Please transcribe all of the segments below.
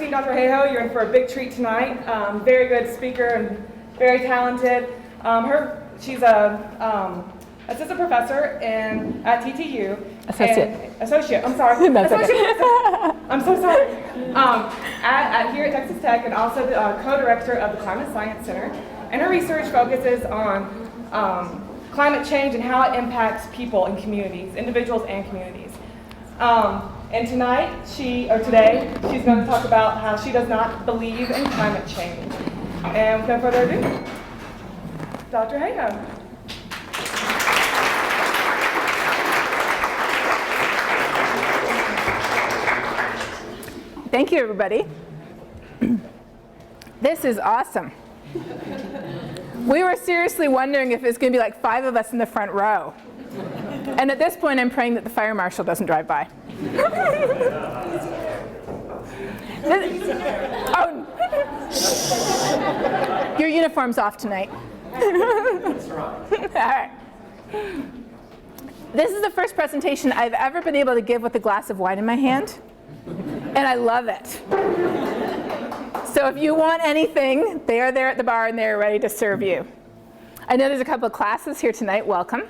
meet Dr. Hayhoe, you're in for a big treat tonight. Very good speaker and very talented. She's a assistant professor at TTU. Associate, I'm sorry. I'm so sorry. Here at Texas Tech, and also the co-director of the Climate Science Center. And her research focuses on climate change and how it impacts people and communities, individuals and communities. And today, she's going to talk about how she does not believe in climate change. And without further ado, Dr. Hayhoe. Thank you, everybody. This is awesome. We were seriously wondering if it's going to be like 5 of us in the front row. And at this point, I'm praying that the fire marshal doesn't drive by. Your uniform's off tonight. All right. This is the first presentation I've ever been able to give with a glass of wine in my hand, and I love it. So if you want anything, they are there at the bar and they're ready to serve you. I know there's a couple of classes here tonight. Welcome.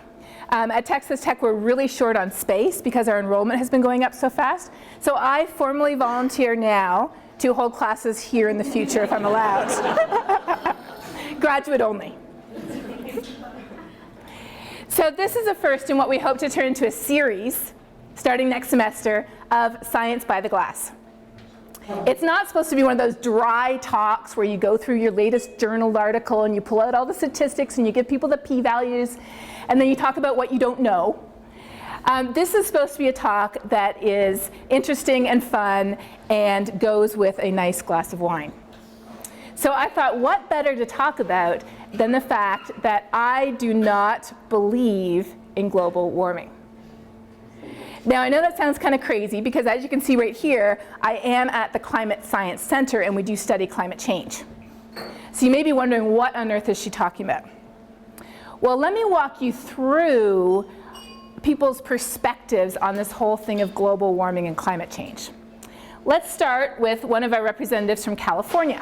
At Texas Tech, we're really short on space because our enrollment has been going up so fast. So I formally volunteer now to hold classes here in the future if I'm allowed. Graduate only. So this is a first in what we hope to turn into a series, starting next semester, of Science by the Glass. It's not supposed to be one of those dry talks where you go through your latest journal article and you pull out all the statistics and you give people the p-values and then you talk about what you don't know. This is supposed to be a talk that is interesting and fun and goes with a nice glass of wine. So I thought, what better to talk about than the fact that I do not believe in global warming. Now, I know that sounds kind of crazy because, as you can see right here, I am at the Climate Science Center and we do study climate change. So you may be wondering, what on earth is she talking about? Well, let me walk you through people's perspectives on this whole thing of global warming and climate change. Let's start with one of our representatives from California,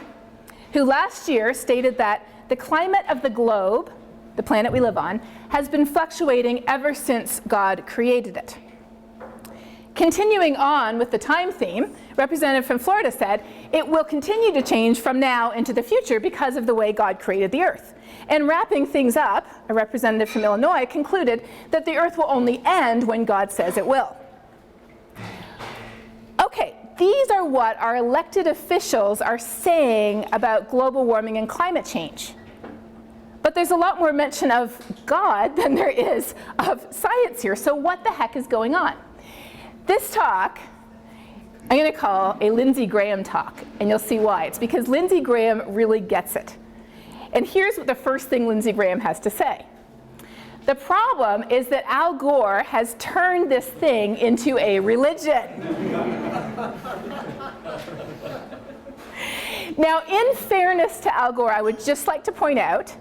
who last year stated that the climate of the globe, the planet we live on, has been fluctuating ever since God created it. Continuing on with the time theme, representative from Florida said, it will continue to change from now into the future because of the way God created the earth. And wrapping things up, a representative from Illinois concluded that the earth will only end when God says it will. Okay, these are what our elected officials are saying about global warming and climate change. But there's a lot more mention of God than there is of science here. So what the heck is going on? This talk, I'm going to call a Lindsey Graham talk, and you'll see why. It's because Lindsey Graham really gets it. And here's what the first thing Lindsey Graham has to say. The problem is that Al Gore has turned this thing into a religion. Now, in fairness to Al Gore, I would just like to point out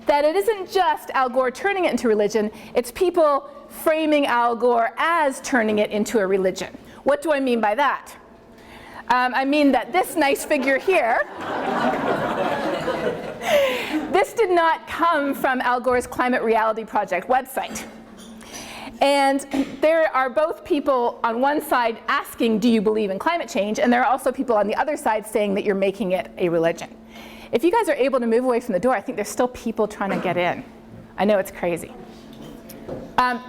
that it isn't just Al Gore turning it into religion, it's people framing Al Gore as turning it into a religion. What do I mean by that? I mean that this nice figure here, this did not come from Al Gore's Climate Reality Project website. And there are both people on one side asking, do you believe in climate change? And there are also people on the other side saying that you're making it a religion. If you guys are able to move away from the door, I think there's still people trying to get in. I know it's crazy.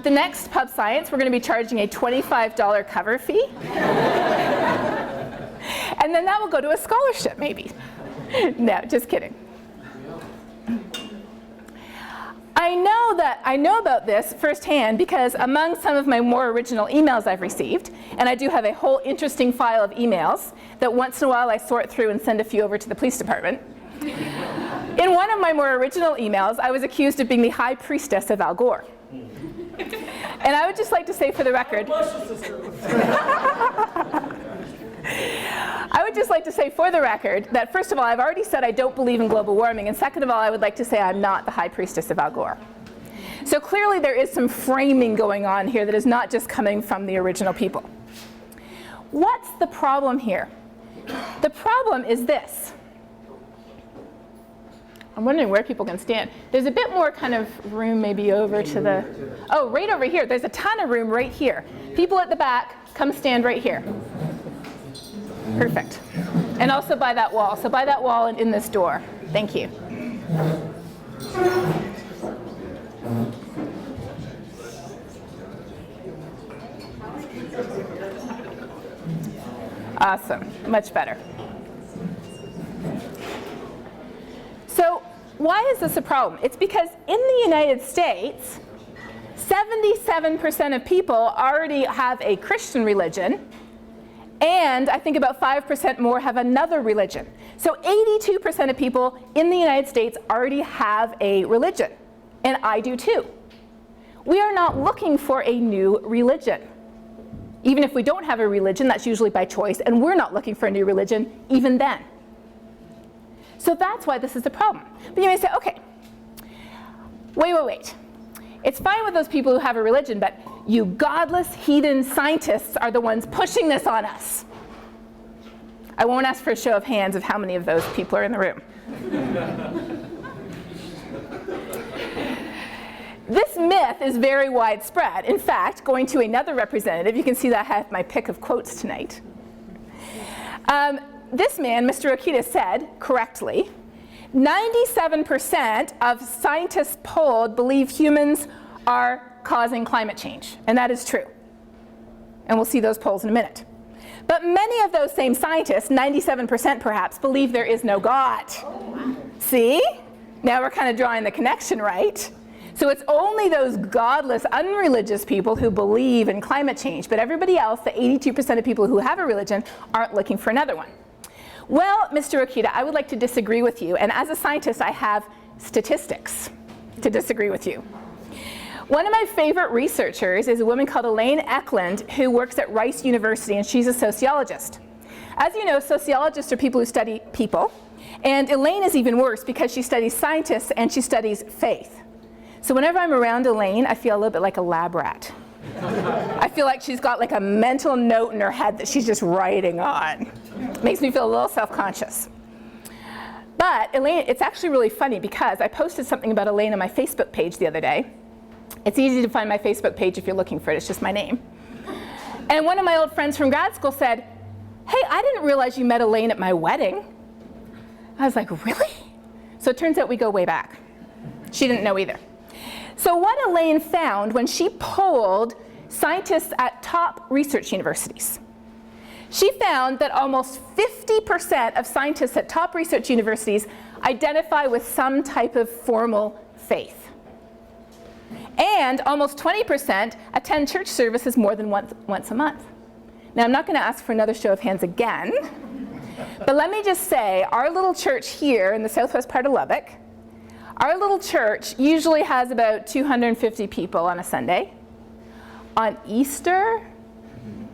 The next Pub Science, we're going to be charging a $25 cover fee. And then that will go to a scholarship, maybe. No, just kidding. I know about this firsthand because among some of my more original emails I've received, and I do have a whole interesting file of emails that once in a while I sort through and send a few over to the police department. In one of my more original emails, I was accused of being the high priestess of Al Gore. And I would just like to say for the record, I would just like to say for the record that first of all, I've already said I don't believe in global warming, and second of all, I would like to say I'm not the high priestess of Al Gore. So clearly there is some framing going on here that is not just coming from the original people. What's the problem here? The problem is this. I'm wondering where people can stand. There's a bit more kind of room maybe over to the, oh, right over here. There's a ton of room right here. People at the back, come stand right here. Perfect. And also by that wall. So by that wall and in this door. Thank you. Awesome. Much better. So why is this a problem? It's because in the United States, 77% of people already have a Christian religion, and I think about 5% more have another religion. So 82% of people in the United States already have a religion, and I do too. We are not looking for a new religion. Even if we don't have a religion, that's usually by choice, and we're not looking for a new religion even then. So that's why this is a problem. But you may say, okay, wait. It's fine with those people who have a religion, but you godless heathen scientists are the ones pushing this on us. I won't ask for a show of hands of how many of those people are in the room. This myth is very widespread. In fact, going to another representative, you can see that I have my pick of quotes tonight. This man, Mr. Okita, said, correctly, 97% of scientists polled believe humans are causing climate change, and that is true. And we'll see those polls in a minute. But many of those same scientists, 97% perhaps, believe there is no God. See? Now we're kind of drawing the connection, right? So it's only those godless, unreligious people who believe in climate change, but everybody else, the 82% of people who have a religion, aren't looking for another one. Well, Mr. Okita, I would like to disagree with you, and as a scientist, I have statistics to disagree with you. One of my favorite researchers is a woman called Elaine Eklund, who works at Rice University, and she's a sociologist. As you know, sociologists are people who study people, and Elaine is even worse because she studies scientists and she studies faith. So whenever I'm around Elaine, I feel a little bit like a lab rat. I feel like she's got like a mental note in her head that she's just writing on. Makes me feel a little self-conscious. But Elaine, it's actually really funny because I posted something about Elaine on my Facebook page the other day. It's easy to find my Facebook page if you're looking for it. It's just my name. And one of my old friends from grad school said, hey, I didn't realize you met Elaine at my wedding. I was like, really? So it turns out we go way back. She didn't know either. So what Elaine found when she polled scientists at top research universities, she found that almost 50% of scientists at top research universities identify with some type of formal faith. And almost 20% attend church services more than once a month. Now, I'm not going to ask for another show of hands again, but let me just say, our little church here in the southwest part of Lubbock, our little church usually has about 250 people on a Sunday. On Easter,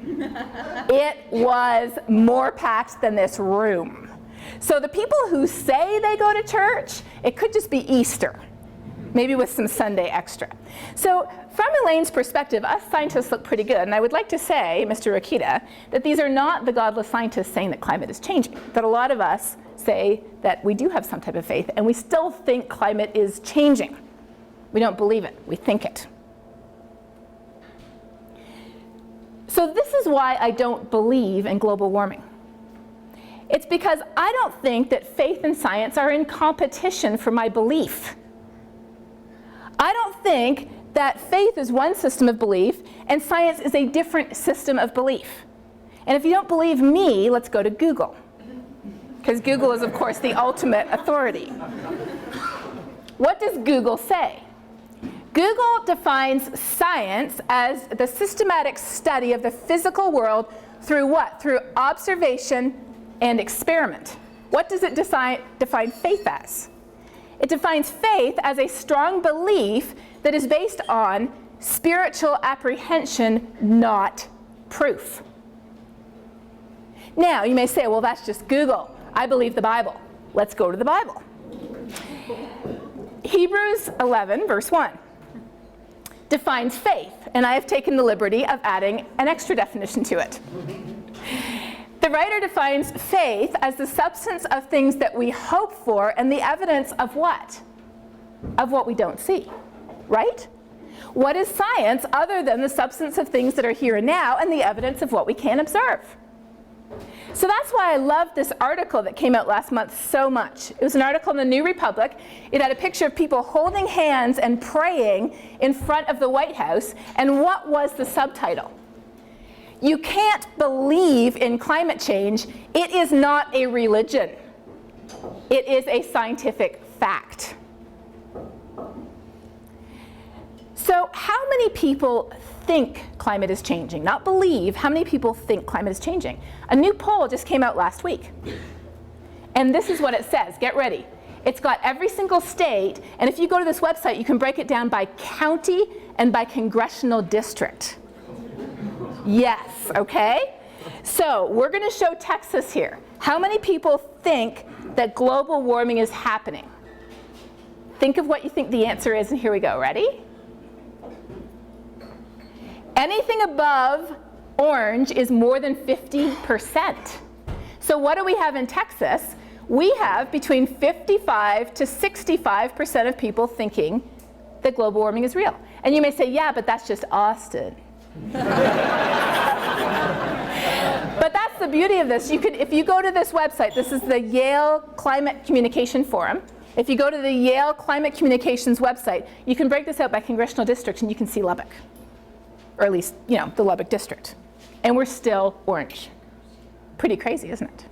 it was more packed than this room. So the people who say they go to church, it could just be Easter, maybe with some Sunday extra. So from Elaine's perspective, us scientists look pretty good. And I would like to say, Mr. Okita, that these are not the godless scientists saying that climate is changing. That a lot of us say that we do have some type of faith, and we still think climate is changing. We don't believe it, we think it. So this is why I don't believe in global warming. It's because I don't think that faith and science are in competition for my belief. I don't think that faith is one system of belief and science is a different system of belief. And if you don't believe me, let's go to Google. Because Google is, of course, the ultimate authority. What does Google say? Google defines science as the systematic study of the physical world through what? Through observation and experiment. What does it define faith as? It defines faith as a strong belief that is based on spiritual apprehension, not proof. Now, you may say, well, that's just Google. I believe the Bible. Let's go to the Bible. Hebrews 11, verse 1, defines faith, and I have taken the liberty of adding an extra definition to it. The The writer defines faith as the substance of things that we hope for and the evidence of what? Of what we don't see, right? What is science other than the substance of things that are here and now and the evidence of what we can observe? So that's why I love this article that came out last month so much. It was an article in the New Republic. It had a picture of people holding hands and praying in front of the White House. And what was the subtitle? You can't believe in climate change. It is not a religion. It is a scientific fact. So how many people think climate is changing? Not believe, how many people think climate is changing? A new poll just came out last week. And this is what it says. Get ready. It's got every single state, and if you go to this website, you can break it down by county and by congressional district. Yes, okay? So we're going to show Texas here. How many people think that global warming is happening? Think of what you think the answer is, and here we go. Ready? Anything above orange is more than 50%. So what do we have in Texas? We have between 55 to 65% of people thinking that global warming is real. And you may say, yeah, but that's just Austin. But that's the beauty of this. You could, if you go to this website, this is the Yale Climate Communication Forum. If you go to the Yale Climate Communications website, you can break this out by congressional district and you can see Lubbock. Or at least, you know, the Lubbock district. And we're still orange. Pretty crazy, isn't it?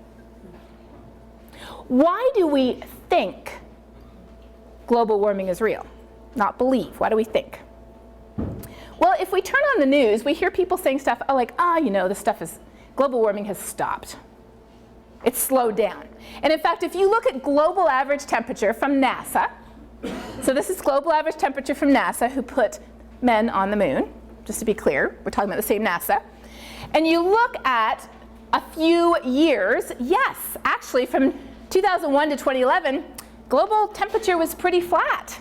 Why do we think global warming is real? Not believe. Why do we think? Well, if we turn on the news, we hear people saying stuff like, you know, this stuff is, global warming has stopped. It's slowed down. And in fact, if you look at global average temperature from NASA, so this is global average temperature from NASA, who put men on the moon. Just to be clear, we're talking about the same NASA. And you look at a few years, yes, actually from 2001 to 2011, global temperature was pretty flat.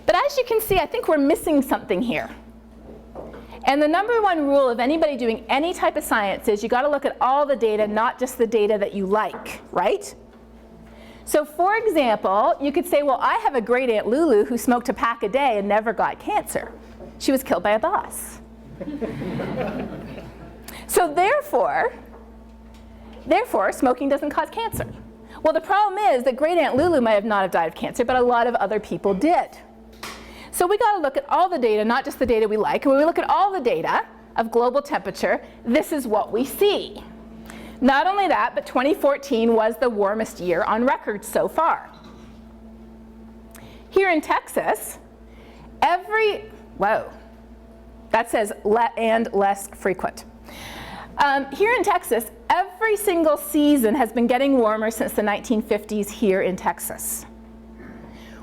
But as you can see, I think we're missing something here. And the number one rule of anybody doing any type of science is you got to look at all the data, not just the data that you like, right? So for example, you could say, well, I have a great Aunt Lulu who smoked a pack a day and never got cancer. She was killed by a boss. So therefore, smoking doesn't cause cancer. Well, the problem is that great Aunt Lulu might have not have died of cancer, but a lot of other people did. So we got to look at all the data, not just the data we like. And when we look at all the data of global temperature, this is what we see. Not only that, but 2014 was the warmest year on record so far. Here in Texas, whoa, that says and less frequent. Here in Texas, every single season has been getting warmer since the 1950s here in Texas.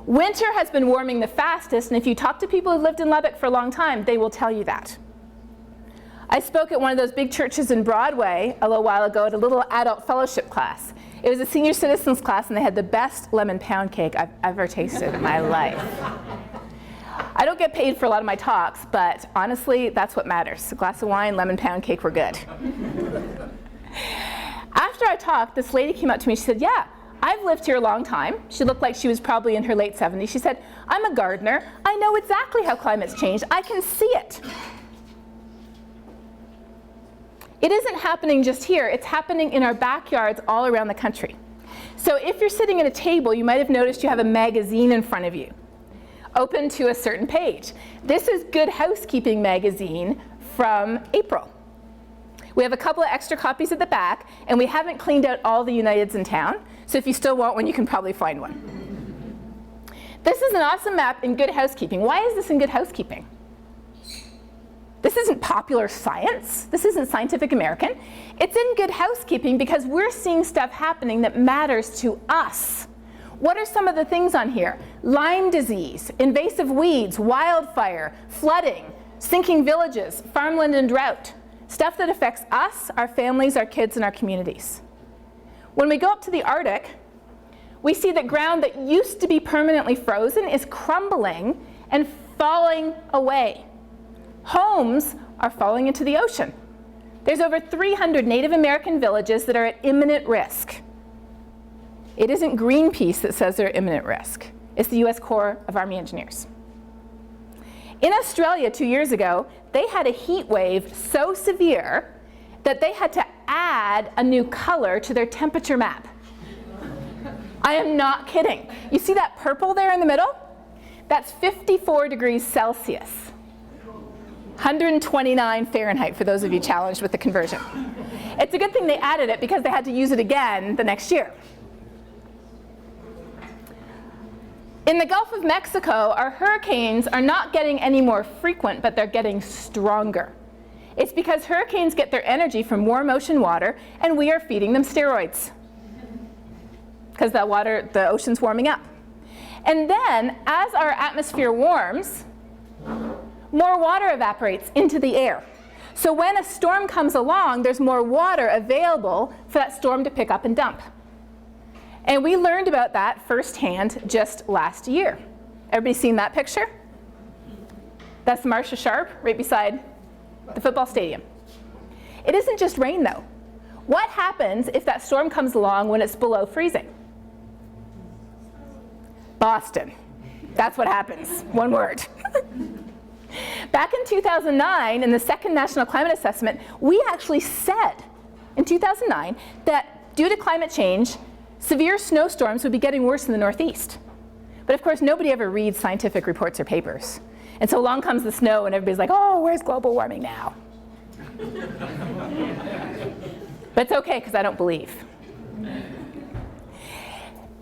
Winter has been warming the fastest, and if you talk to people who lived in Lubbock for a long time, they will tell you that. I spoke at one of those big churches in Broadway a little while ago at a little adult fellowship class. It was a senior citizens class, and they had the best lemon pound cake I've ever tasted in my life. I don't get paid for a lot of my talks, but honestly, that's what matters. A glass of wine, lemon pound cake, we're good. After I talked, this lady came up to me. She said, yeah, I've lived here a long time. She looked like she was probably in her late 70s. She said, I'm a gardener. I know exactly how climate's changed. I can see it. It isn't happening just here. It's happening in our backyards all around the country. So if you're sitting at a table, you might have noticed you have a magazine in front of you, open to a certain page. This is Good Housekeeping magazine from April. We have a couple of extra copies at the back, and we haven't cleaned out all the Uniteds in town, so if you still want one, you can probably find one. This is an awesome map in Good Housekeeping. Why is this in Good Housekeeping? This isn't Popular Science. This isn't Scientific American. It's in Good Housekeeping because we're seeing stuff happening that matters to us. What are some of the things on here? Lyme disease, invasive weeds, wildfire, flooding, sinking villages, farmland and drought. Stuff that affects us, our families, our kids, and our communities. When we go up to the Arctic, we see that ground that used to be permanently frozen is crumbling and falling away. Homes are falling into the ocean. There's over 300 Native American villages that are at imminent risk. It isn't Greenpeace that says they're at imminent risk. It's the US Corps of Army Engineers. In Australia 2 years ago, they had a heat wave so severe that they had to add a new color to their temperature map. I am not kidding. You see that purple there in the middle? That's 54 degrees Celsius. 129 Fahrenheit for those of you challenged with the conversion. It's a good thing they added it because they had to use it again the next year. In the Gulf of Mexico, our hurricanes are not getting any more frequent, but they're getting stronger. It's because hurricanes get their energy from warm ocean water, and we are feeding them steroids because the ocean's warming up. And then, as our atmosphere warms, more water evaporates into the air. So when a storm comes along, there's more water available for that storm to pick up and dump. And we learned about that firsthand just last year. Everybody seen that picture? That's Marcia Sharp right beside the football stadium. It isn't just rain though. What happens if that storm comes along when it's below freezing? Boston. That's what happens. One word. Back in 2009, in the second National Climate Assessment, we actually said in 2009 that due to climate change, severe snowstorms would be getting worse in the Northeast. But of course, nobody ever reads scientific reports or papers. And so along comes the snow, and everybody's like, oh, where's global warming now? But it's okay, because I don't believe.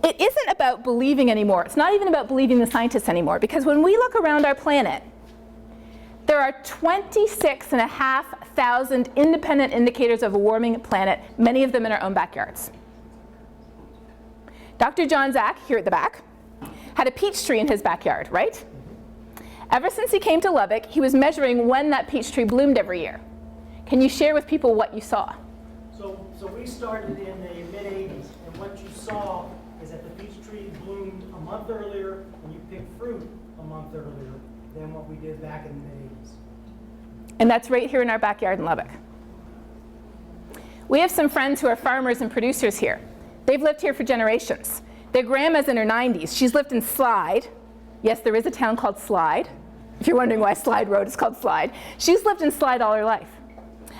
It isn't about believing anymore. It's not even about believing the scientists anymore, because when we look around our planet, there are 26,500 independent indicators of a warming planet, many of them in our own backyards. Dr. John Zach, here at the back, had a peach tree in his backyard, right? Ever since he came to Lubbock, he was measuring when that peach tree bloomed every year. Can you share with people what you saw? So we started in the mid-'80s, and what you saw is that the peach tree bloomed a month earlier, and you picked fruit a month earlier than what we did back in the mid-'80s. And that's right here in our backyard in Lubbock. We have some friends who are farmers and producers here. They've lived here for generations. Their grandma's in her 90s. She's lived in Slide. Yes, there is a town called Slide. If you're wondering why Slide Road is called Slide. She's lived in Slide all her life.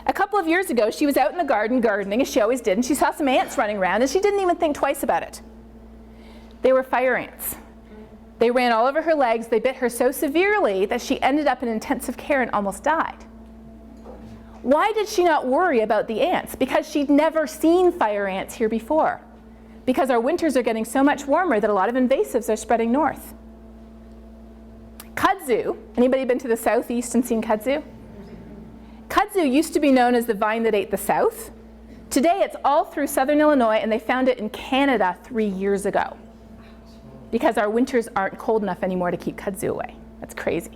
A couple of years ago, she was out in the garden gardening, as she always did, and she saw some ants running around, and she didn't even think twice about it. They were fire ants. They ran all over her legs. They bit her so severely that she ended up in intensive care and almost died. Why did she not worry about the ants? Because she'd never seen fire ants here before. Because our winters are getting so much warmer that a lot of invasives are spreading north. Kudzu, anybody been to the southeast and seen kudzu? Kudzu used to be known as the vine that ate the South. Today it's all through southern Illinois, and they found it in Canada 3 years ago. Because our winters aren't cold enough anymore to keep kudzu away. That's crazy.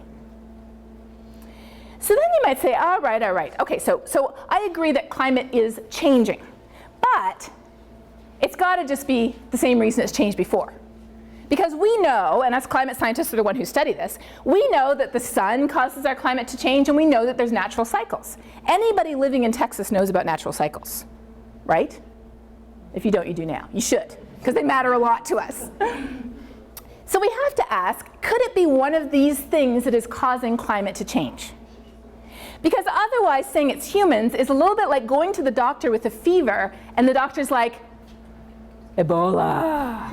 So then you might say, all right. Okay, so I agree that climate is changing. But it's got to just be the same reason it's changed before. Because we know, and us climate scientists are the one who study this, we know that the sun causes our climate to change, and we know that there's natural cycles. Anybody living in Texas knows about natural cycles, right? If you don't, you do now. You should, because they matter a lot to us. So we have to ask, could it be one of these things that is causing climate to change? Because otherwise, saying it's humans is a little bit like going to the doctor with a fever, and the doctor's like, Ebola.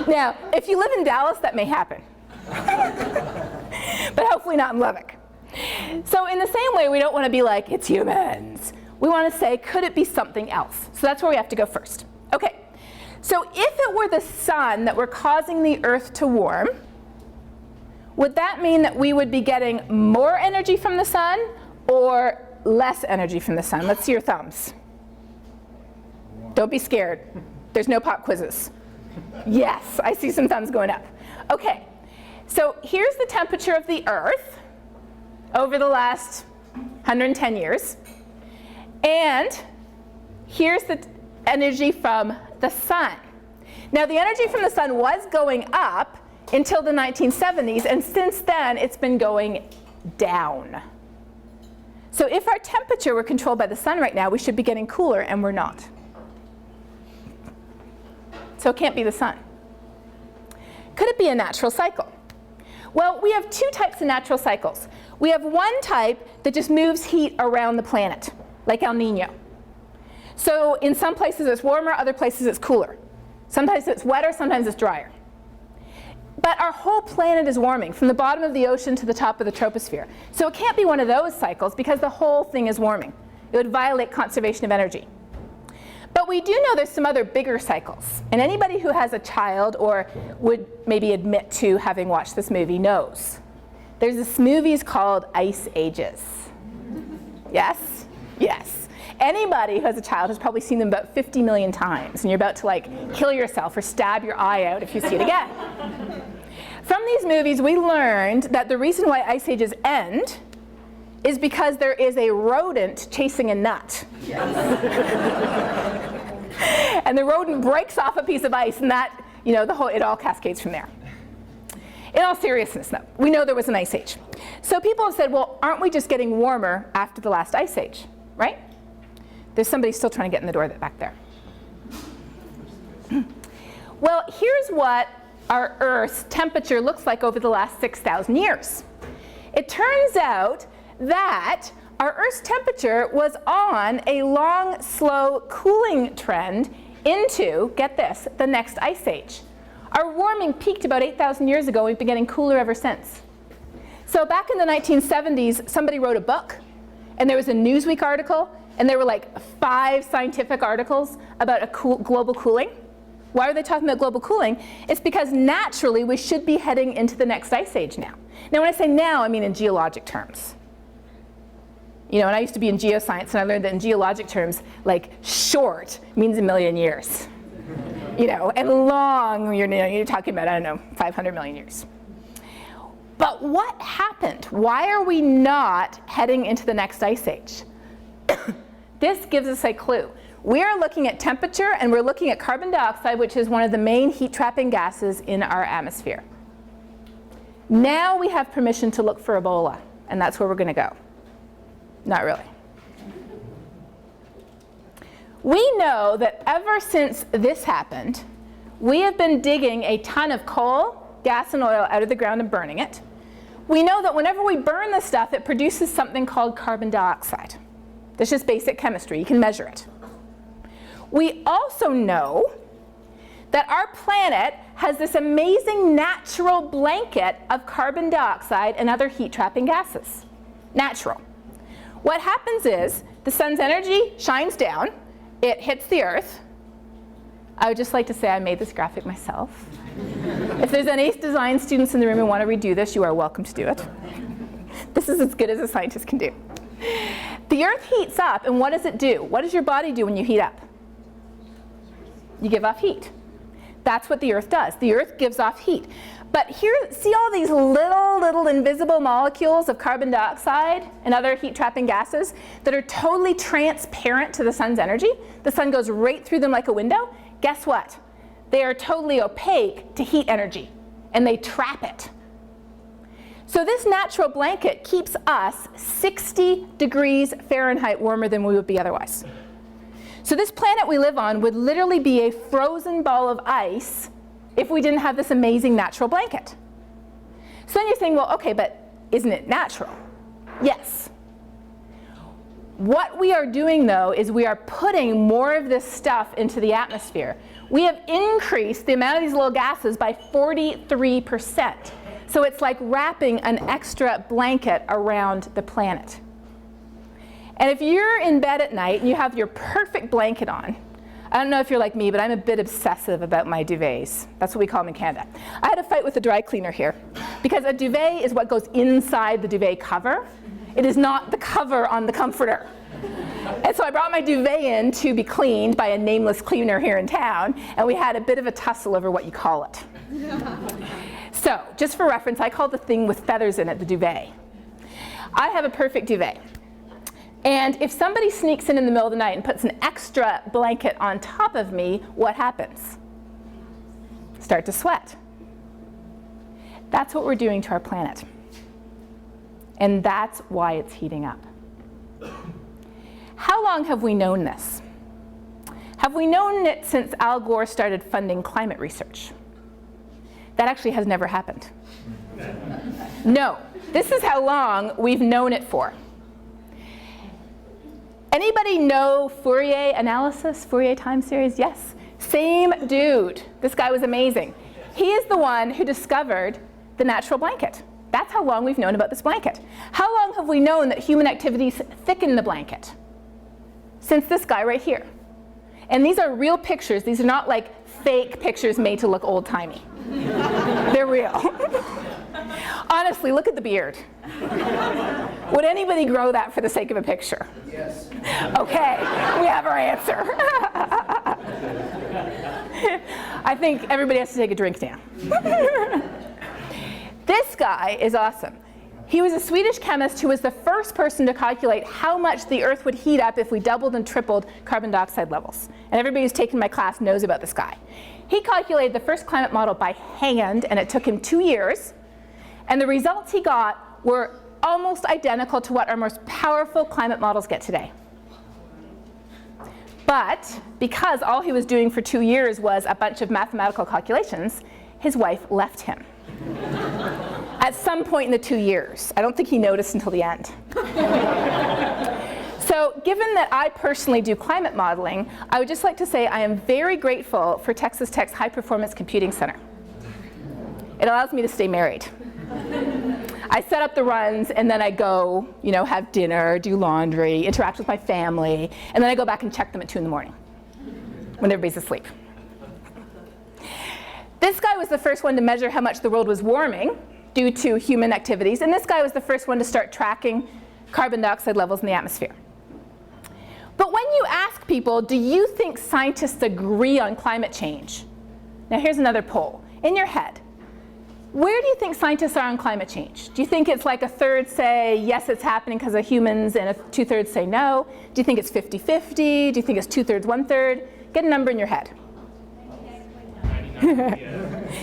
Now, if you live in Dallas, that may happen. But hopefully not in Lubbock. So in the same way, we don't want to be like, it's humans. We want to say, could it be something else? So that's where we have to go first. Okay, so if it were the sun that were causing the Earth to warm, would that mean that we would be getting more energy from the sun or less energy from the sun? Let's see your thumbs. Don't be scared. There's no pop quizzes. Yes, I see some thumbs going up. Okay, so here's the temperature of the Earth over the last 110 years. And here's the energy from the sun. Now, the energy from the sun was going up until the 1970s, and since then, it's been going down. So if our temperature were controlled by the sun right now, we should be getting cooler, and we're not. So it can't be the sun. Could it be a natural cycle? Well, we have two types of natural cycles. We have one type that just moves heat around the planet, like El Nino. So in some places it's warmer, other places it's cooler. Sometimes it's wetter, sometimes it's drier. But our whole planet is warming, from the bottom of the ocean to the top of the troposphere. So it can't be one of those cycles because the whole thing is warming. It would violate conservation of energy. But we do know there's some other bigger cycles. And anybody who has a child or would maybe admit to having watched this movie knows. There's this movie called Ice Ages. Yes? Yes. Anybody who has a child has probably seen them about 50 million times, and you're about to like kill yourself or stab your eye out if you see it again. From these movies, we learned that the reason why ice ages end is because there is a rodent chasing a nut. And the rodent breaks off a piece of ice, and that, you know, it all cascades from there. In all seriousness, though, we know there was an ice age. So people have said, well, aren't we just getting warmer after the last ice age, right? There's somebody still trying to get in the door back there. Well, here's what our Earth's temperature looks like over the last 6,000 years. It turns out that our Earth's temperature was on a long, slow cooling trend into, get this, the next ice age. Our warming peaked about 8,000 years ago. We've been getting cooler ever since. So back in the 1970s, somebody wrote a book, and there was a Newsweek article, and there were like 5 scientific articles about global cooling. Why are they talking about global cooling? It's because naturally we should be heading into the next ice age now. Now when I say now, I mean in geologic terms. You know, and I used to be in geoscience, and I learned that in geologic terms, like short means a million years. You know, and long, you're talking about, I don't know, 500 million years. But what happened? Why are we not heading into the next ice age? This gives us a clue. We are looking at temperature, and we're looking at carbon dioxide, which is one of the main heat-trapping gases in our atmosphere. Now we have permission to look for Ebola, and that's where we're going to go. Not really. We know that ever since this happened, we have been digging a ton of coal, gas, and oil out of the ground and burning it. We know that whenever we burn this stuff, it produces something called carbon dioxide. That's just basic chemistry. You can measure it. We also know that our planet has this amazing natural blanket of carbon dioxide and other heat-trapping gases. Natural. What happens is the sun's energy shines down, it hits the Earth. I would just like to say I made this graphic myself. If there's any design students in the room who want to redo this, you are welcome to do it. This is as good as a scientist can do. The Earth heats up, and what does it do? What does your body do when you heat up? You give off heat. That's what the Earth does. The Earth gives off heat. But here, see all these little invisible molecules of carbon dioxide and other heat-trapping gases that are totally transparent to the sun's energy? The sun goes right through them like a window. Guess what? They are totally opaque to heat energy, and they trap it. So this natural blanket keeps us 60 degrees Fahrenheit warmer than we would be otherwise. So this planet we live on would literally be a frozen ball of ice if we didn't have this amazing natural blanket. So then you're saying, well, okay, but isn't it natural? Yes. What we are doing, though, is we are putting more of this stuff into the atmosphere. We have increased the amount of these little gases by 43%. So it's like wrapping an extra blanket around the planet. And if you're in bed at night and you have your perfect blanket on, I don't know if you're like me, but I'm a bit obsessive about my duvets. That's what we call them in Canada. I had a fight with the dry cleaner here, because a duvet is what goes inside the duvet cover. It is not the cover on the comforter. And so I brought my duvet in to be cleaned by a nameless cleaner here in town, and we had a bit of a tussle over what you call it. So, just for reference, I call the thing with feathers in it the duvet. I have a perfect duvet. And if somebody sneaks in the middle of the night and puts an extra blanket on top of me, what happens? Start to sweat. That's what we're doing to our planet. And that's why it's heating up. How long have we known this? Have we known it since Al Gore started funding climate research? That actually has never happened. No, this is how long we've known it for. Anybody know Fourier Analysis, Fourier time series? Yes. Same dude. This guy was amazing. He is the one who discovered the natural blanket. That's how long we've known about this blanket. How long have we known that human activities thicken the blanket? Since this guy right here. And these are real pictures. These are not like fake pictures made to look old-timey. They're real. Honestly, look at the beard. Would anybody grow that for the sake of a picture? Yes. Okay, we have our answer. I think everybody has to take a drink now. This guy is awesome. He was a Swedish chemist who was the first person to calculate how much the Earth would heat up if we doubled and tripled carbon dioxide levels. And everybody who's taken my class knows about this guy. He calculated the first climate model by hand, and it took him 2 years. And the results he got were almost identical to what our most powerful climate models get today. But because all he was doing for 2 years was a bunch of mathematical calculations, his wife left him. At some point in the 2 years. I don't think he noticed until the end. So given that I personally do climate modeling, I would just like to say I am very grateful for Texas Tech's High Performance Computing Center. It allows me to stay married. I set up the runs, and then I go, have dinner, do laundry, interact with my family, and then I go back and check them at 2 in the morning when everybody's asleep. This guy was the first one to measure how much the world was warming due to human activities, and this guy was the first one to start tracking carbon dioxide levels in the atmosphere. But when you ask people, do you think scientists agree on climate change? Now here's another poll. In your head, where do you think scientists are on climate change? Do you think it's like a third say, yes, it's happening because of humans, and 2/3 say no? Do you think it's 50-50? Do you think it's 2/3, 1/3? Get a number in your head.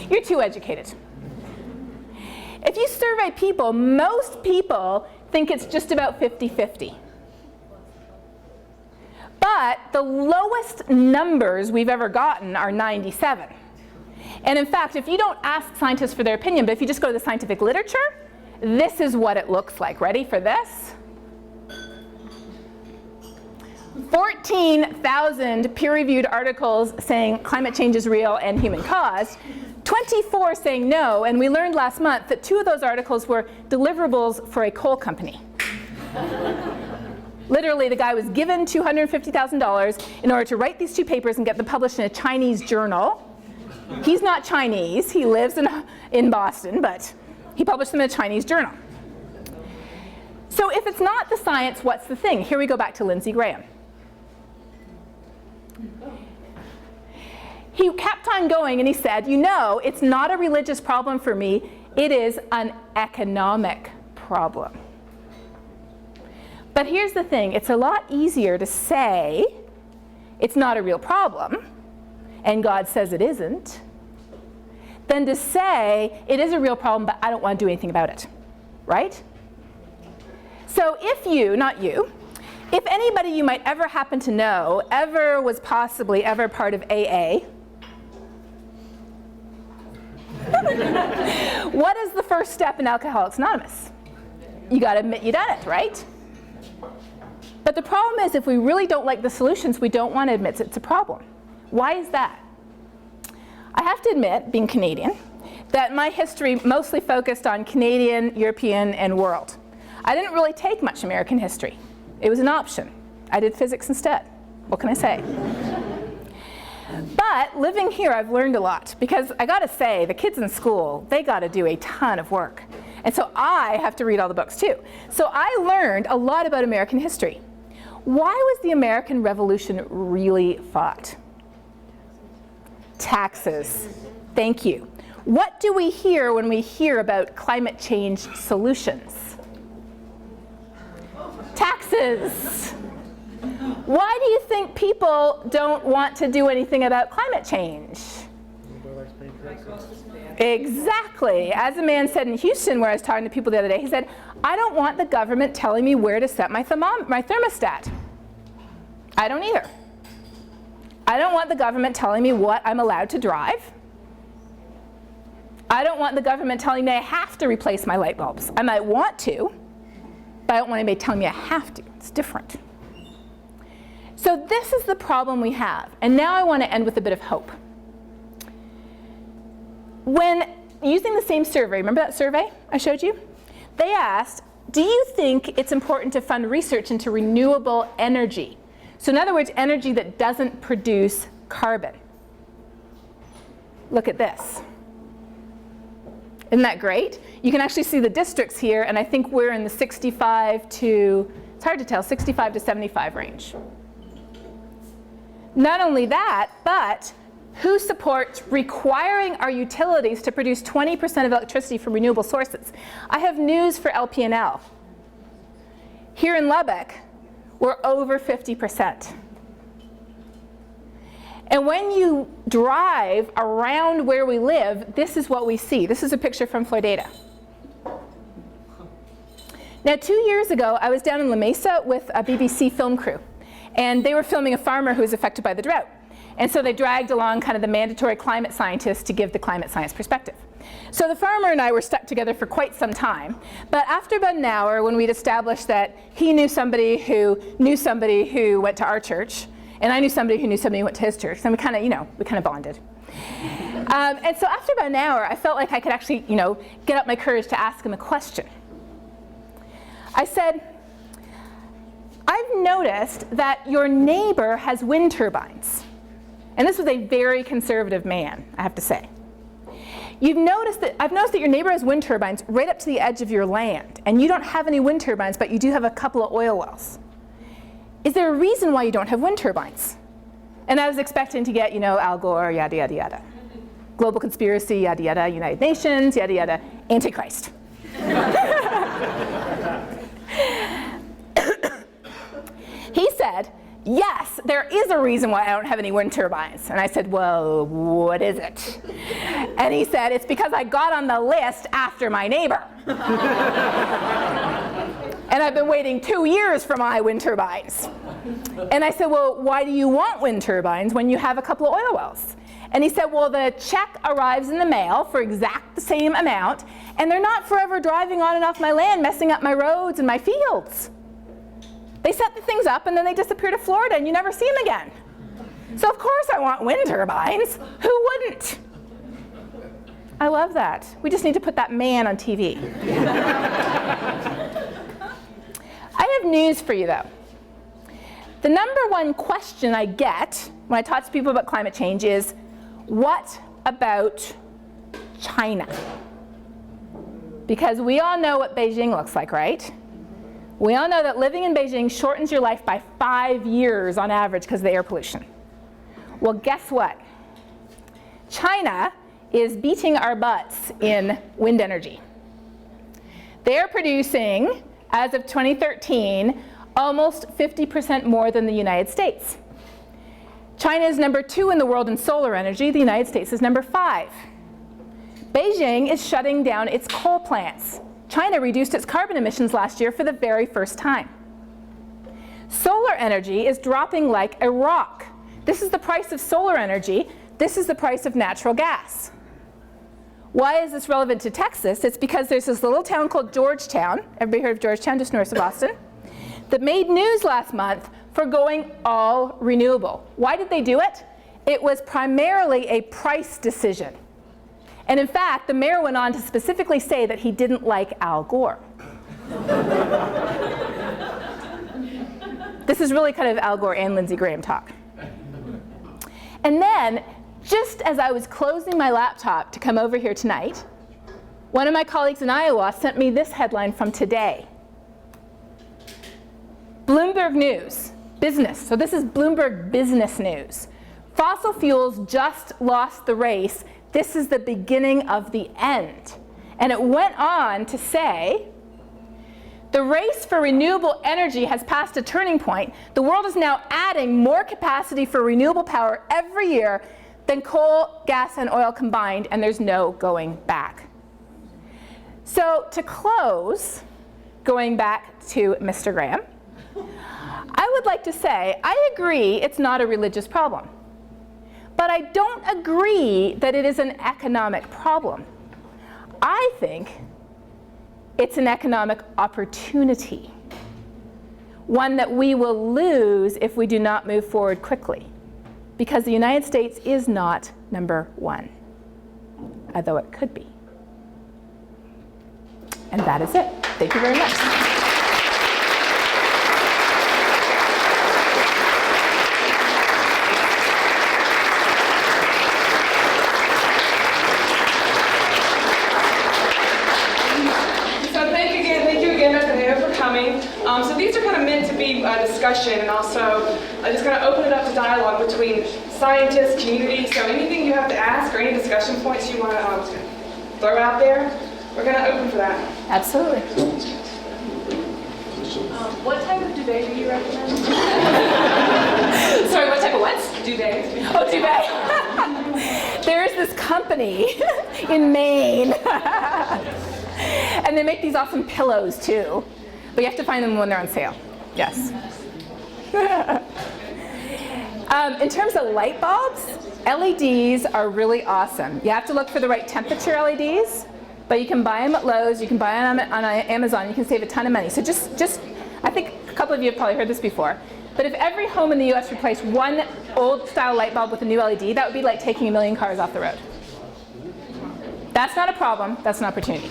You're too educated. If you survey people, most people think it's just about 50-50. But the lowest numbers we've ever gotten are 97. And in fact, if you don't ask scientists for their opinion, but if you just go to the scientific literature, this is what it looks like. Ready for this? 14,000 peer-reviewed articles saying climate change is real and human-caused, 24 saying no, and we learned last month that 2 of those articles were deliverables for a coal company. Literally, the guy was given $250,000 in order to write these 2 papers and get them published in a Chinese journal. He's not Chinese, he lives in Boston, but he published them in a Chinese journal. So if it's not the science, what's the thing? Here we go back to Lindsey Graham. He kept on going and he said, it's not a religious problem for me, it is an economic problem. But here's the thing, it's a lot easier to say it's not a real problem, and God says it isn't, than to say it is a real problem, but I don't want to do anything about it, right? So if you, not you, if anybody you might ever happen to know ever was possibly ever part of AA, what is the first step in Alcoholics Anonymous? You got to admit you done it, right? But the problem is if we really don't like the solutions, we don't want to admit it's a problem. Why is that? I have to admit, being Canadian, that my history mostly focused on Canadian, European, and world. I didn't really take much American history. It was an option. I did physics instead. What can I say? But living here, I've learned a lot, because I gotta say, the kids in school, they gotta do a ton of work. And so I have to read all the books too. So I learned a lot about American history. Why was the American Revolution really fought? Taxes. Thank you. What do we hear when we hear about climate change solutions? Taxes. Why do you think people don't want to do anything about climate change? Exactly. As a man said in Houston, where I was talking to people the other day, he said, I don't want the government telling me where to set my thermostat. I don't either. I don't want the government telling me what I'm allowed to drive. I don't want the government telling me I have to replace my light bulbs. I might want to, but I don't want anybody telling me I have to. It's different. So this is the problem we have. And now I want to end with a bit of hope. When using the same survey, remember that survey I showed you? They asked, do you think it's important to fund research into renewable energy? So in other words, energy that doesn't produce carbon. Look at this. Isn't that great? You can actually see the districts here, and I think we're in the 65 to, it's hard to tell, 65 to 75 range. Not only that, but who supports requiring our utilities to produce 20% of electricity from renewable sources? I have news for LP&L. Here in Lubbock, we're over 50%. And when you drive around where we live, this is what we see. This is a picture from Florida. Now, 2 years ago, I was down in La Mesa with a BBC film crew. And they were filming a farmer who was affected by the drought. And so they dragged along kind of the mandatory climate scientists to give the climate science perspective. So the farmer and I were stuck together for quite some time. But after about an hour, when we'd established that he knew somebody who went to our church, and I knew somebody who went to his church, and we kind of bonded. And so after about an hour, I felt like I could actually, get up my courage to ask him a question. I said, I've noticed that your neighbor has wind turbines. And this was a very conservative man, I have to say. I've noticed that your neighbor has wind turbines right up to the edge of your land, and you don't have any wind turbines, but you do have a couple of oil wells. Is there a reason why you don't have wind turbines? And I was expecting to get, Al Gore, yada, yada, yada. Global conspiracy, yada, yada, United Nations, yada, yada, Antichrist. He said, yes, there is a reason why I don't have any wind turbines. And I said, well, what is it? And he said, it's because I got on the list after my neighbor. And I've been waiting 2 years for my wind turbines. And I said, well, why do you want wind turbines when you have a couple of oil wells? And he said, well, the check arrives in the mail for exact the same amount, and they're not forever driving on and off my land, messing up my roads and my fields. They set the things up and then they disappear to Florida and you never see them again. So of course I want wind turbines. Who wouldn't? I love that. We just need to put that man on TV. I have news for you though. The number one question I get when I talk to people about climate change is, what about China? Because we all know what Beijing looks like, right? We all know that living in Beijing shortens your life by 5 years on average because of the air pollution. Well, guess what? China is beating our butts in wind energy. They're producing, as of 2013, almost 50% more than the United States. China is number 2 in the world in solar energy. The United States is number 5. Beijing is shutting down its coal plants. China reduced its carbon emissions last year for the very first time. Solar energy is dropping like a rock. This is the price of solar energy. This is the price of natural gas. Why is this relevant to Texas? It's because there's this little town called Georgetown, everybody heard of Georgetown, just north of Boston, that made news last month for going all renewable. Why did they do it? It was primarily a price decision. And in fact, the mayor went on to specifically say that he didn't like Al Gore. This is really kind of Al Gore and Lindsey Graham talk. And then, just as I was closing my laptop to come over here tonight, one of my colleagues in Iowa sent me this headline from today. Bloomberg News, business. So this is Bloomberg Business News. Fossil fuels just lost the race. This is the beginning of the end. And it went on to say, the race for renewable energy has passed a turning point. The world is now adding more capacity for renewable power every year than coal, gas, and oil combined, and there's no going back. So to close, going back to Mr. Graham, I would like to say, I agree it's not a religious problem. But I don't agree that it is an economic problem. I think it's an economic opportunity, one that we will lose if we do not move forward quickly, because the United States is not number one, although it could be. And that is it. Thank you very much. So these are kind of meant to be a discussion, and also just kind of open it up to dialogue between scientists, community. So anything you have to ask or any discussion points you want to throw out there, we're going to open for that. Absolutely. What type of duvet do you recommend? Sorry, what type of what? Duvet. Oh, duvet. There is this company in Maine, and they make these awesome pillows too. But you have to find them when they're on sale. Yes. In terms of light bulbs, LEDs are really awesome. You have to look for the right temperature LEDs, but you can buy them at Lowe's, you can buy them on Amazon, you can save a ton of money. So just, I think a couple of you have probably heard this before, but if every home in the US replaced one old style light bulb with a new LED, that would be like taking 1 million cars off the road. That's not a problem, that's an opportunity.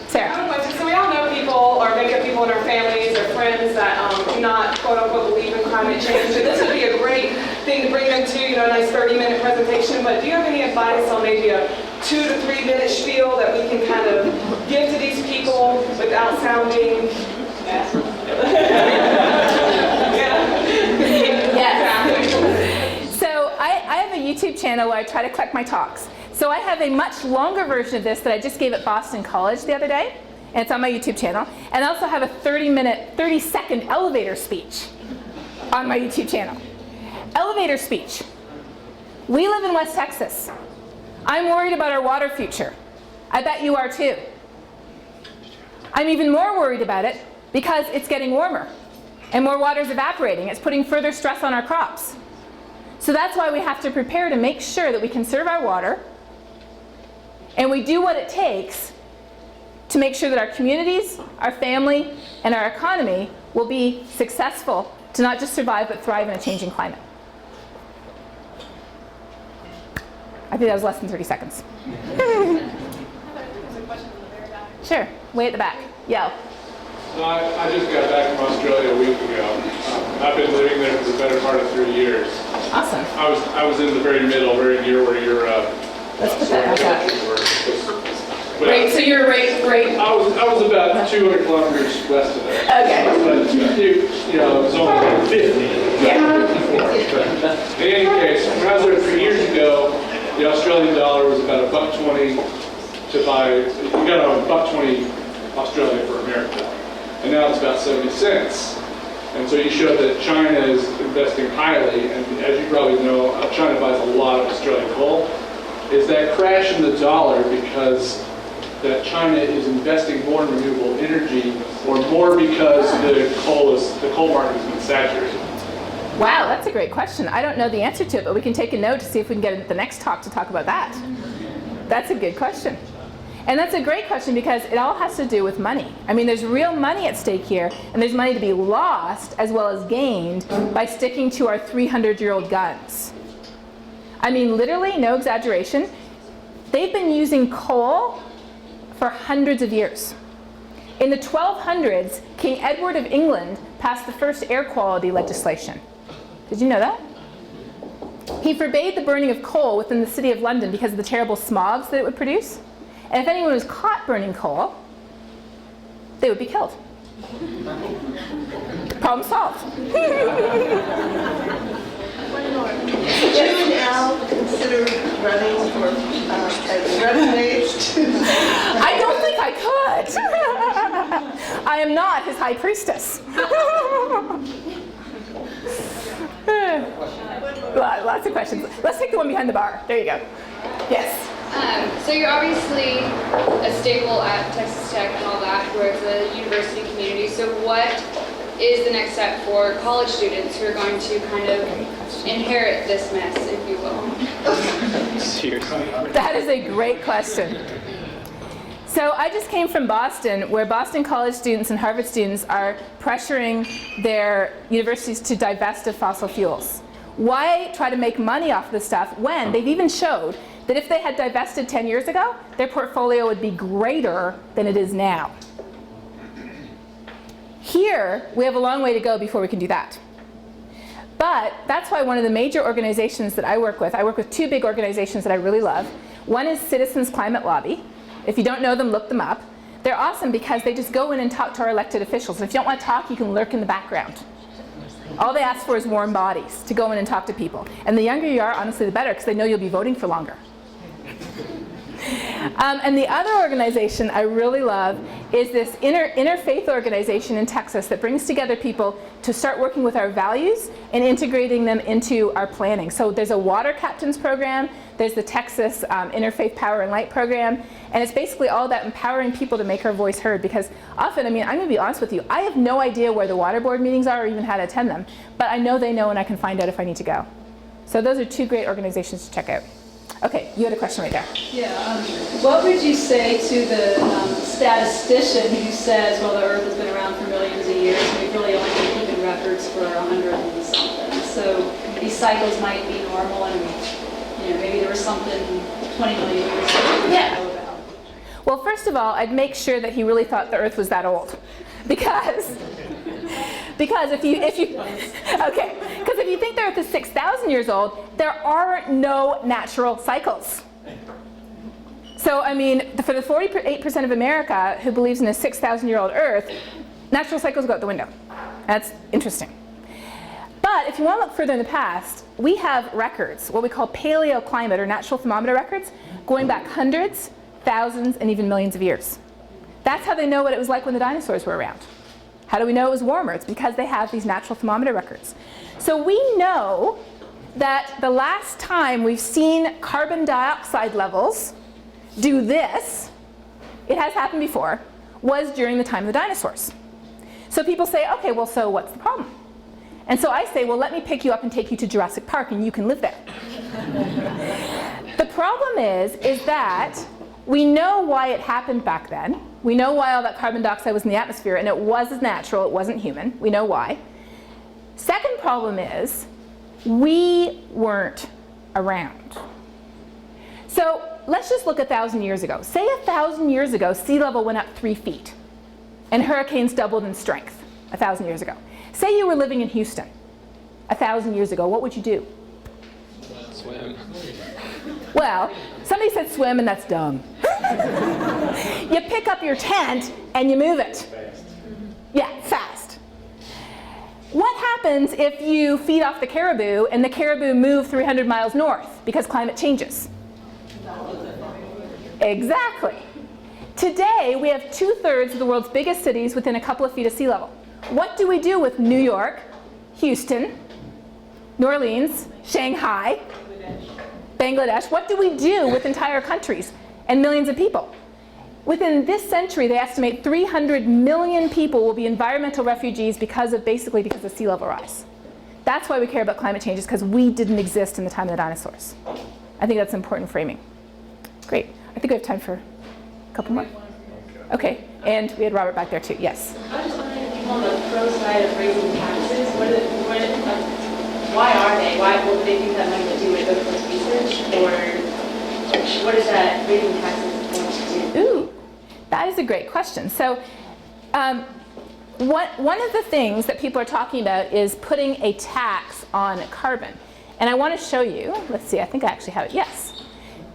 Sarah. So we all know people, or maybe have people in our families or friends that do not, quote unquote, believe in climate change. And this would be a great thing to bring them to, a nice 30-minute presentation. But do you have any advice on maybe a 2 to 3 minute spiel that we can kind of give to these people without sounding? Yes. So I have a YouTube channel where I try to collect my talks. So I have a much longer version of this that I just gave at Boston College the other day, and it's on my YouTube channel. And I also have a 30-second elevator speech on my YouTube channel. Elevator speech. We live in West Texas. I'm worried about our water future. I bet you are too. I'm even more worried about it because it's getting warmer and more water is evaporating. It's putting further stress on our crops. So that's why we have to prepare to make sure that we conserve our water, and we do what it takes to make sure that our communities, our family, and our economy will be successful to not just survive but thrive in a changing climate. I think that was less than 30 seconds. Sure, way at the back. Yell. I just got back from Australia a week ago. I've been living there for the better part of 3 years. Awesome. I was in the very middle, very near where your Let's put that back up. Great, so you're right. I was about 200 kilometers west of there. Okay. But it was only 50. Yeah. In any case, when I was there 3 years ago, the Australian dollar was about $1.20 to buy. You got $1.20 Australia for America, and now it's about 70 cents. And so you showed that China is investing highly, and as you probably know, China buys a lot of Australian coal. Is that crash in the dollar because that China is investing more in renewable energy, or more because the coal market has been saturated? Wow, that's a great question. I don't know the answer to it, but we can take a note to see if we can get the next talk to talk about that. That's a good question. And that's a great question because it all has to do with money. I mean, there's real money at stake here, and there's money to be lost as well as gained by sticking to our 300-year-old guns. I mean, literally, no exaggeration, they've been using coal for hundreds of years. In the 1200s, King Edward of England passed the first air quality legislation. Did you know that? He forbade the burning of coal within the city of London because of the terrible smogs that it would produce. And if anyone was caught burning coal, they would be killed. Problem solved. Would you now consider running for as representative? I don't think I could. I am not his high priestess. Lots of questions. Let's take the one behind the bar. There you go. Yes. So you're obviously a staple at Texas Tech and all that, where it's a university community. So what is the next step for college students who are going to kind of inherit this mess, if you will? Seriously. That is a great question. So I just came from Boston, where Boston college students and Harvard students are pressuring their universities to divest of fossil fuels. Why try to make money off this stuff when they've even showed that if they had divested 10 years ago, their portfolio would be greater than it is now? Here, we have a long way to go before we can do that. But that's why one of the major organizations that I work with two big organizations that I really love. One is Citizens Climate Lobby. If you don't know them, look them up. They're awesome because they just go in and talk to our elected officials. And if you don't want to talk, you can lurk in the background. All they ask for is warm bodies to go in and talk to people. And the younger you are, honestly, the better, because they know you'll be voting for longer. And the other organization I really love is this interfaith organization in Texas that brings together people to start working with our values and integrating them into our planning. So there's a water captains program, there's the Texas Interfaith Power and Light program, and it's basically all about empowering people to make our voice heard. Because often, I mean, I'm going to be honest with you, I have no idea where the water board meetings are or even how to attend them, but I know they know and I can find out if I need to go. So those are two great organizations to check out. Okay, you had a question right there. Yeah, what would you say to the statistician who says, well, the Earth has been around for millions of years and we've really only been keeping records for 100 and something. So these cycles might be normal and maybe there was something 20 million years ago we didn't know about. Well, first of all, I'd make sure that he really thought the Earth was that old. Because if you think the Earth is 6,000 years old, there are no natural cycles. So, I mean, for the 48% of America who believes in a 6,000-year-old Earth, natural cycles go out the window. That's interesting. But if you want to look further in the past, we have records, what we call paleoclimate or natural thermometer records, going back hundreds, thousands, and even millions of years. That's how they know what it was like when the dinosaurs were around. How do we know it was warmer? It's because they have these natural thermometer records. So we know that the last time we've seen carbon dioxide levels do this, it has happened before, was during the time of the dinosaurs. So people say, okay, well, so what's the problem? And so I say, well, let me pick you up and take you to Jurassic Park and you can live there. The problem is that we know why it happened back then. We know why all that carbon dioxide was in the atmosphere, and it wasn't natural, it wasn't human. We know why. Second problem is we weren't around. So let's just look 1,000 years ago. Say 1,000 years ago, sea level went up 3 feet, and hurricanes doubled in strength 1,000 years ago. Say you were living in Houston 1,000 years ago, what would you do? Swim. Well, somebody said swim, and that's dumb. You pick up your tent and you move it. Yeah, fast. What happens if you feed off the caribou and the caribou move 300 miles north because climate changes? Exactly. Today, we have 2/3 of the world's biggest cities within a couple of feet of sea level. What do we do with New York, Houston, New Orleans, Shanghai, Bangladesh? What do we do with entire countries and millions of people? Within this century, they estimate 300 million people will be environmental refugees because of sea level rise. That's why we care about climate change, is because we didn't exist in the time of the dinosaurs. I think that's important framing. Great. I think we have time for a couple more. Okay, and we had Robert back there too. Yes. I was wondering if on the pro side of raising taxes, why are they? Why will they use that money to do it? Go towards research, or what is that raising taxes going to do? Ooh, that is a great question. So, one of the things that people are talking about is putting a tax on carbon, and I want to show you. Let's see. I think I actually have it. Yes.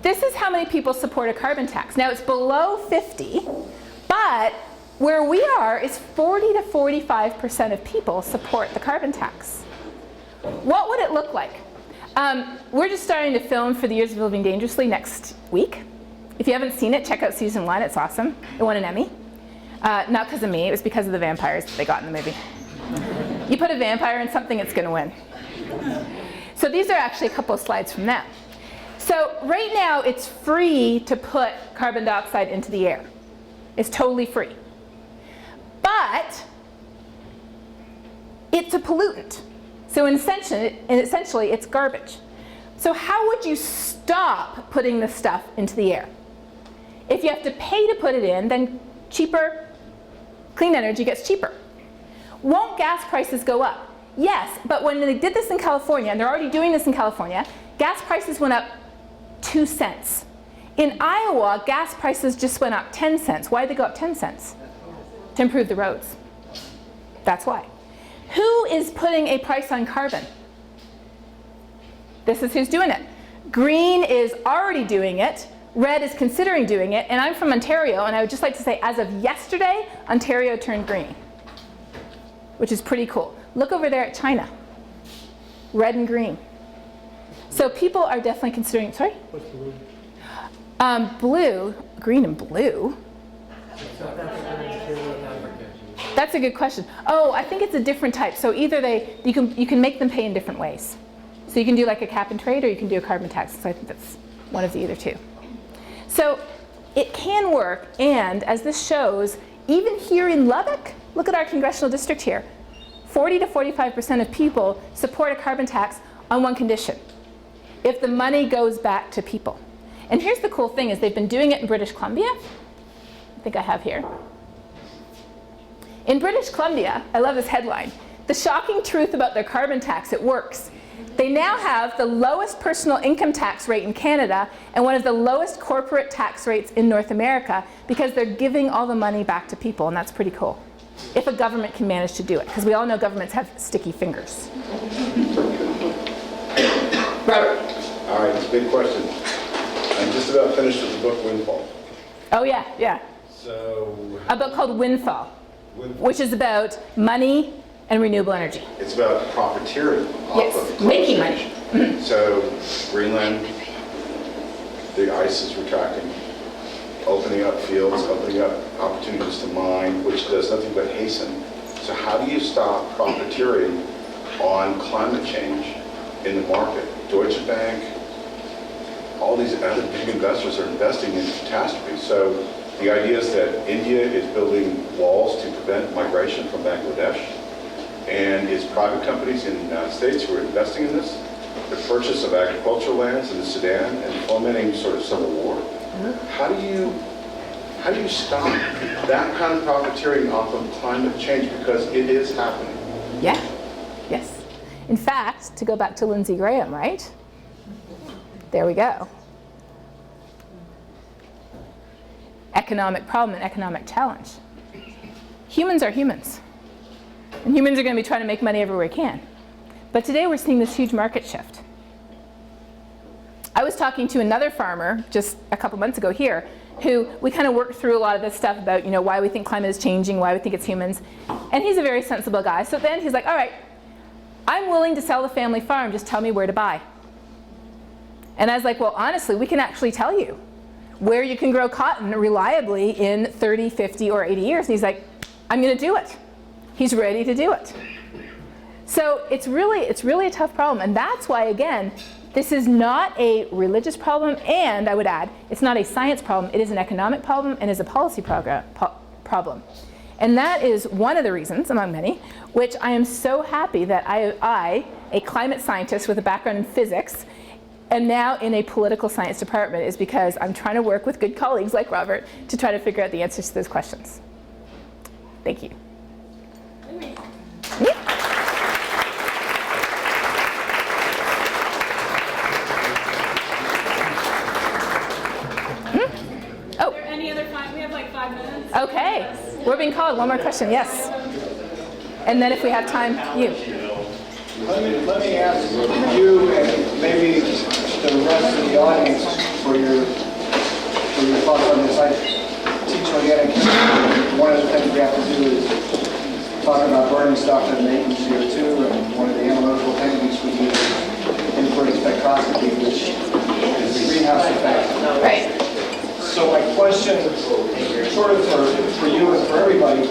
This is how many people support a carbon tax. Now it's below 50, but where we are is 40 to 45% of people support the carbon tax. What would it look like? We're just starting to film for the Years of Living Dangerously next week. If you haven't seen it, check out season 1. It's awesome. It won an Emmy. Not because of me. It was because of the vampires that they got in the movie. You put a vampire in something, it's going to win. So these are actually a couple of slides from that. So right now, it's free to put carbon dioxide into the air. It's totally free. But it's a pollutant. So essentially it's garbage. So how would you stop putting this stuff into the air? If you have to pay to put it in, then cheaper, clean energy gets cheaper. Won't gas prices go up? Yes, but when they did this in California, and they're already doing this in California, gas prices went up 2 cents. In Iowa, gas prices just went up 10 cents. Why did they go up 10 cents? To improve the roads. That's why. Who is putting a price on carbon? This is who's doing it. Green is already doing it. Red is considering doing it. And I'm from Ontario, and I would just like to say, as of yesterday, Ontario turned green, which is pretty cool. Look over there at China. Red and green. So people are definitely considering, sorry? What's blue? Blue, green and blue. That's a good question. Oh, I think it's a different type. So either you can make them pay in different ways. So you can do like a cap and trade, or you can do a carbon tax. So I think that's one of the either two. So it can work, and as this shows, even here in Lubbock, look at our congressional district here. 40 to 45% of people support a carbon tax on one condition: if the money goes back to people. And here's the cool thing is they've been doing it in British Columbia. I think I have here. In British Columbia, I love this headline, "The shocking truth about their carbon tax, it works." They now have the lowest personal income tax rate in Canada and one of the lowest corporate tax rates in North America because they're giving all the money back to people, and that's pretty cool. If a government can manage to do it, because we all know governments have sticky fingers. Robert. All right, it's a big question. I'm just about finished with the book Windfall. Oh yeah, yeah. So, A book called Windfall, which is about money and renewable energy. it's about profiteering off Yes, of making climate money. change. So Greenland, the ice is retracting, opening up fields, opening up opportunities to mine, which does nothing but hasten. So how do you stop profiteering on climate change in the market? Deutsche Bank, all these other big investors are investing in catastrophes. So the idea is that India is building walls to prevent migration from Bangladesh, and it's private companies in the United States who are investing in this, the purchase of agricultural lands in the Sudan, and fomenting sort of civil war. How do you stop that kind of profiteering off of climate change, because it is happening? Yeah, yes. In fact, to go back to Lindsey Graham, right? There we go. Economic problem and economic challenge. Humans are humans. And humans are going to be trying to make money everywhere we can. But today we're seeing this huge market shift. I was talking to another farmer just a couple months ago here, who we kind of worked through a lot of this stuff about, you know, why we think climate is changing, why we think it's humans. And he's a very sensible guy. So at the end he's like, all right, I'm willing to sell the family farm, just tell me where to buy. And I was like, well, honestly, we can actually tell you where you can grow cotton reliably in 30, 50, or 80 years. And he's like, I'm going to do it. He's ready to do it. So it's really a tough problem. And that's why, again, this is not a religious problem, and I would add, it's not a science problem. It is an economic problem and is a policy problem. And that is one of the reasons, among many, which I am so happy that I, a climate scientist with a background in physics, am now in a political science department, is because I'm trying to work with good colleagues like Robert to try to figure out the answers to those questions. Thank you. Yeah. Are there any other time? We have like 5 minutes. Okay, we're being called. One more question, yes. And then if we have time, you. Let me ask you and maybe the rest of the audience for your thoughts on this. I teach organic chemistry. One of the things we have to do is talk about burning stuff and making CO2, and one of the analytical techniques we use is infrared spectroscopy, which is the greenhouse effect. Right. So my question, sort of for you and for everybody,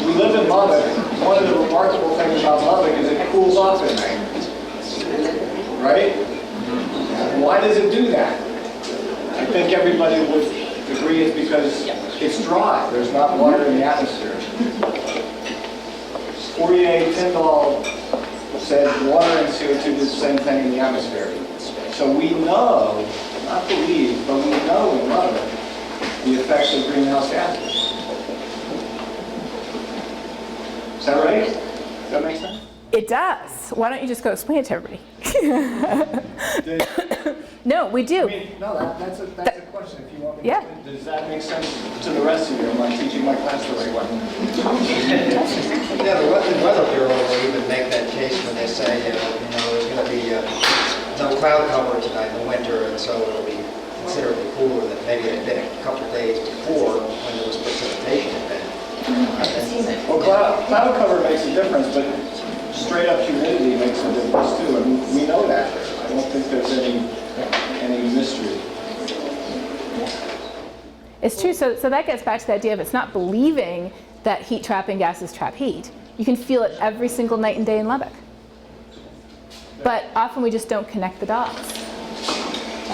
we live in Lubbock. One of the remarkable things about Lubbock is it cools off at night, right? Why does it do that? I think everybody would agree it's because it's dry. There's not water in the atmosphere. Fourier Tyndall said water and CO2 do the same thing in the atmosphere. So we know, not believe, but we know in Lubbock the effects of greenhouse gases. Is that right? Does that make sense? It does. Why don't you just go explain it to everybody? No, we do. I mean, no, that's a question. If you want me to, Yeah. does that make sense to the rest of you? Am I teaching my class the right way? Yeah, the Weather Bureau will even make that case when they say, there's going to be no cloud cover tonight in the winter, and so it'll be considerably cooler than maybe it had been a couple of days before when there was precipitation event. Well, cloud cover makes a difference, but straight up humidity makes a difference too, and we know that. I don't think there's any mystery. It's true. So that gets back to the idea of it's not believing that heat trapping gases trap heat. You can feel it every single night and day in Lubbock. But often we just don't connect the dots.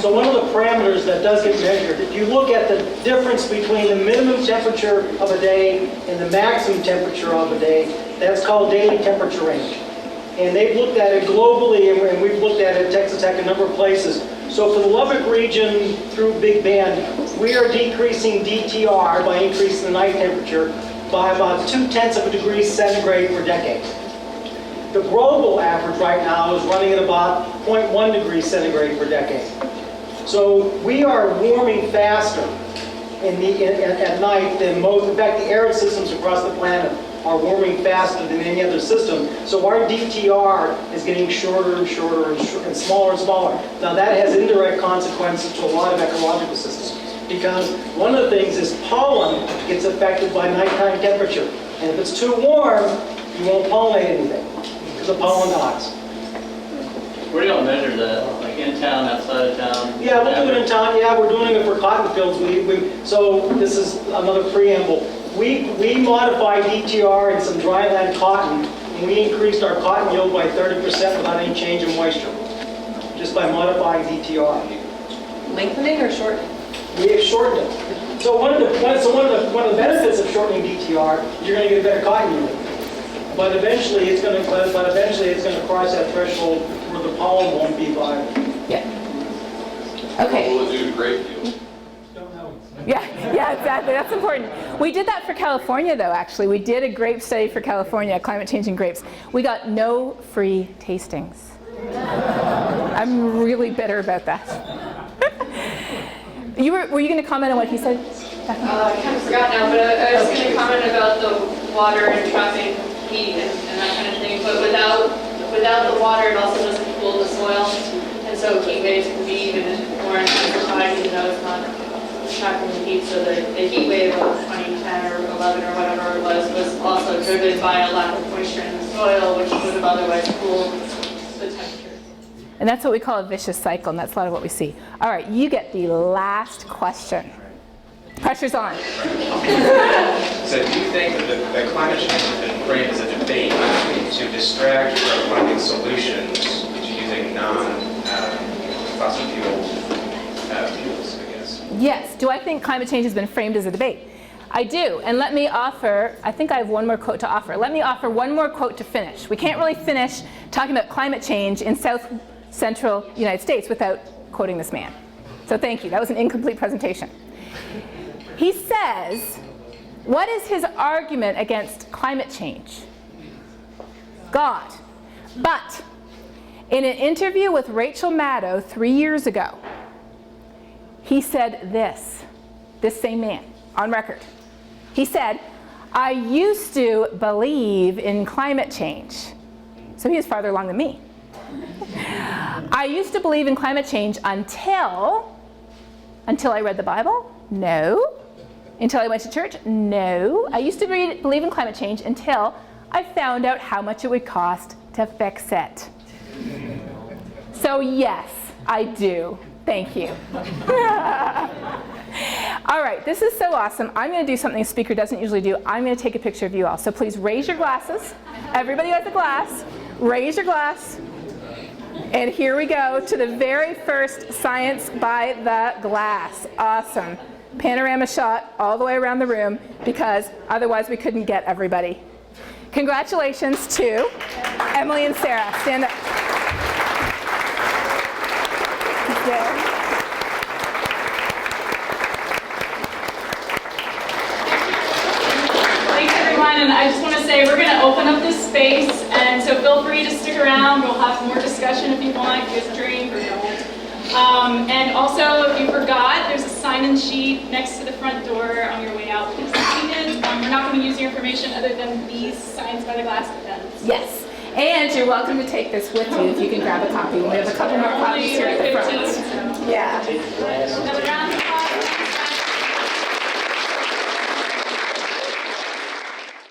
So one of the parameters that does get measured, if you look at the difference between the minimum temperature of a day and the maximum temperature of a day, that's called daily temperature range. And they've looked at it globally, and we've looked at it at Texas Tech a number of places. So for the Lubbock region through Big Bend, we are decreasing DTR by increasing the night temperature by about 0.2 degrees centigrade per decade. The global average right now is running at about 0.1 degrees centigrade per decade. So we are warming faster at night than most. In fact, the arid systems across the planet are warming faster than any other system. So our DTR is getting shorter and shorter and smaller and smaller. Now that has indirect consequences to a lot of ecological systems, because one of the things is pollen gets affected by nighttime temperature. And if it's too warm, you won't pollinate anything because the pollen dies. Where do y'all measure that? Like in town, outside of town? Yeah, we'll do it in town. Yeah, we're doing it for cotton fields. So this is another preamble. We modified DTR in some dryland cotton, and we increased our cotton yield by 30% without any change in moisture, just by modifying DTR. Lengthening or shortening? We have shortened it. So one of the benefits of shortening DTR is you're going to get a better cotton yield. But eventually it's going to cross that threshold where the pollen won't be viable. Yeah. Okay. Will it do grape yield? Yeah, exactly. That's important. We did that for California, though, actually. We did a grape study for California, climate change in grapes. We got no free tastings. I'm really bitter about that. Were you going to comment on what he said? I kind of forgot now, but I was going to comment about the water and trapping heat and that kind of thing. But without the water, it also doesn't cool the soil, and so heat waves can be even more intensified, even though it's not trapping the heat. So the heat wave of 2010 or 11 or whatever it was also driven by a lack of moisture in the soil, which would have otherwise cooled the temperature. And that's what we call a vicious cycle, and that's a lot of what we see. All right, you get the last question. Pressure's on. So do you think that climate change has been framed as a debate to distract from finding solutions to using non-fossil fuels, I guess? Yes. Do I think climate change has been framed as a debate? I do. And let me offer, I think I have one more quote to offer. Let me offer one more quote to finish. We can't really finish talking about climate change in South Central United States without quoting this man. So thank you. That was an incomplete presentation. He says, what is his argument against climate change? God. But in an interview with Rachel Maddow 3 years ago, he said this same man, on record. He said, I used to believe in climate change. So he is farther along than me. I used to believe in climate change until I read the Bible? No. Until I went to church? No. I used to believe in climate change until I found out how much it would cost to fix it. So yes, I do. Thank you. All right, this is so awesome. I'm going to do something a speaker doesn't usually do. I'm going to take a picture of you all. So please raise your glasses. Everybody who has a glass, raise your glass. And here we go to the very first Science by the Glass. Awesome. Panorama shot all the way around the room, because otherwise we couldn't get everybody. Congratulations to Emily and Sarah. Stand up. Yeah. Thanks everyone, and I just want to say we're going to open up this space, and so feel free to stick around. We'll have more discussion if you want, just drink or don't. And also, if you forgot, there's a sign-in sheet next to the front door on your way out. Please sign it. We're not going to use your information other than these Science by the Glass pens. Yes. And you're welcome to take this with you if you can grab a copy. We have a couple more copies here at the front. Yeah. Another round of applause.